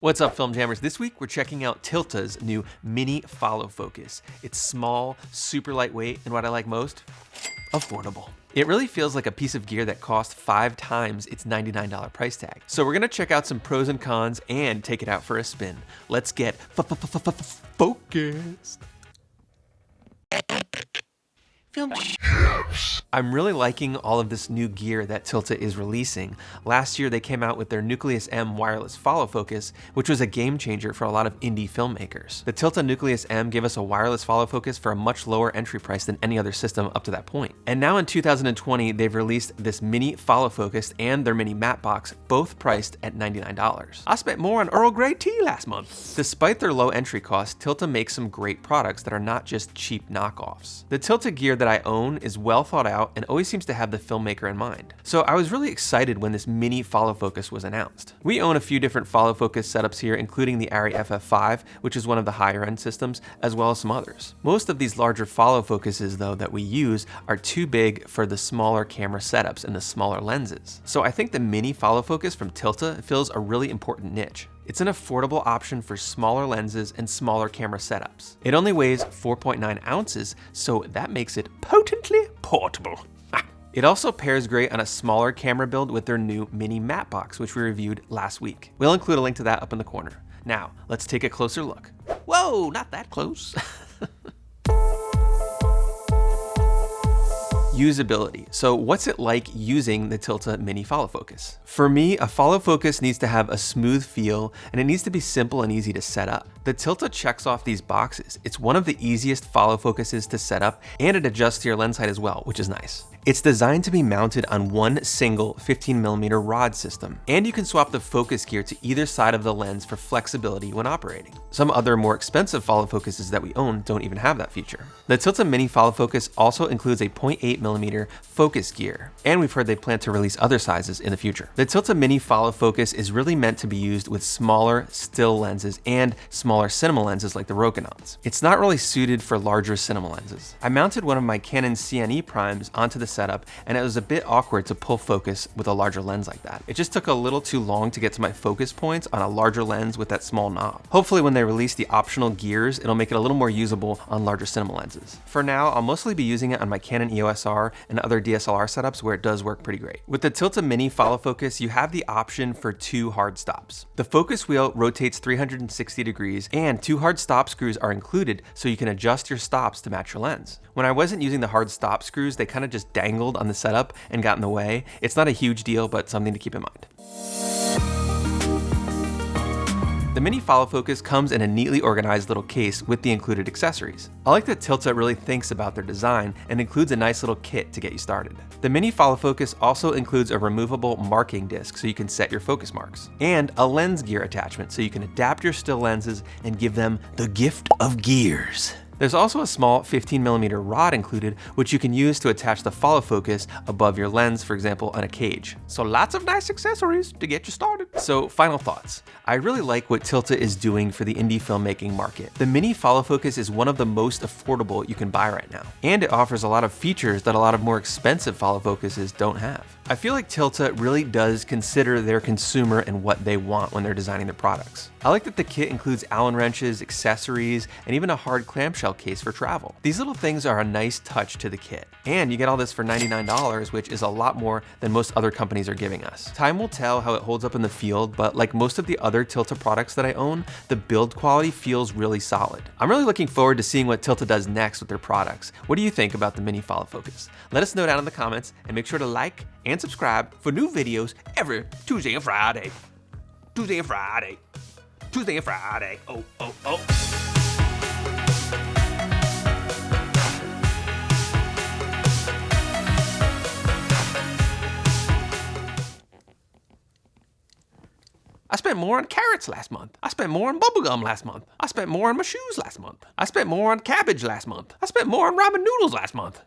What's up, Film Jammers? This week we're checking out Tilta's new Mini Follow Focus. It's small, super lightweight, and what I like most, affordable. It really feels like a piece of gear that cost 5 times its $99 price tag. So we're gonna check out some pros and cons and take it out for a spin. Let's get focused. I'm really liking all of this new gear that Tilta is releasing. Last year they came out with their Nucleus M wireless follow focus, which was a game changer for a lot of indie filmmakers. The Tilta Nucleus M gave us a wireless follow focus for a much lower entry price than any other system up to that point. And now in 2020, they've released this Mini Follow Focus and their Mini Matte Box, both priced at $99. I spent more on Earl Grey tea last month. Despite their low entry cost, Tilta makes some great products that are not just cheap knockoffs. The Tilta gear that I own is well thought out and always seems to have the filmmaker in mind. So I was really excited when this Mini Follow Focus was announced. We own a few different follow focus setups here, including the Arri FF5, which is one of the higher end systems, as well as some others. Most of these larger follow focuses though that we use are too big for the smaller camera setups and the smaller lenses. So I think the Mini Follow Focus from Tilta fills a really important niche. It's an affordable option for smaller lenses and smaller camera setups. It only weighs 4.9 ounces, so that makes it potently portable. It also pairs great on a smaller camera build with their new Mini Matte Box, which we reviewed last week. We'll include a link to that up in the corner. Now, let's take a closer look. Whoa, not that close. Usability. So what's it like using the Tilta Mini Follow Focus? For me, a follow focus needs to have a smooth feel and it needs to be simple and easy to set up. The Tilta checks off these boxes. It's one of the easiest follow focuses to set up and it adjusts to your lens height as well, which is nice. It's designed to be mounted on one single 15mm rod system, and you can swap the focus gear to either side of the lens for flexibility when operating. Some other more expensive follow focuses that we own don't even have that feature. The Tilta Mini Follow Focus also includes a 0.8mm focus gear, and we've heard they plan to release other sizes in the future. The Tilta Mini Follow Focus is really meant to be used with smaller still lenses and smaller cinema lenses like the Rokinons. It's not really suited for larger cinema lenses. I mounted one of my Canon CNE primes onto the setup, and it was a bit awkward to pull focus with a larger lens like that. It just took a little too long to get to my focus points on a larger lens with that small knob. Hopefully when they release the optional gears, it'll make it a little more usable on larger cinema lenses. For now, I'll mostly be using it on my Canon EOS R and other DSLR setups where it does work pretty great. With the Tilta Mini Follow Focus, you have the option for 2 hard stops. The focus wheel rotates 360 degrees and 2 hard stop screws are included so you can adjust your stops to match your lens. When I wasn't using the hard stop screws, they kind of just dangled on the setup and got in the way. It's not a huge deal, but something to keep in mind. The Mini Follow Focus comes in a neatly organized little case with the included accessories. I like that Tilta really thinks about their design and includes a nice little kit to get you started. The Mini Follow Focus also includes a removable marking disc so you can set your focus marks, and a lens gear attachment so you can adapt your still lenses and give them the gift of gears. There's also a small 15mm rod included, which you can use to attach the follow focus above your lens, for example, on a cage. So lots of nice accessories to get you started. So final thoughts. I really like what Tilta is doing for the indie filmmaking market. The Mini Follow Focus is one of the most affordable you can buy right now, and it offers a lot of features that a lot of more expensive follow focuses don't have. I feel like Tilta really does consider their consumer and what they want when they're designing their products. I like that the kit includes Allen wrenches, accessories, and even a hard clamshell case for travel. These little things are a nice touch to the kit. And you get all this for $99, which is a lot more than most other companies are giving us. Time will tell how it holds up in the field, but like most of the other Tilta products that I own, the build quality feels really solid. I'm really looking forward to seeing what Tilta does next with their products. What do you think about the Mini Follow Focus? Let us know down in the comments, and make sure to like and subscribe for new videos every Tuesday and Friday. Tuesday and Friday. Tuesday and Friday. Oh, oh, oh. I spent more on carrots last month. I spent more on bubblegum last month. I spent more on my shoes last month. I spent more on cabbage last month. I spent more on ramen noodles last month.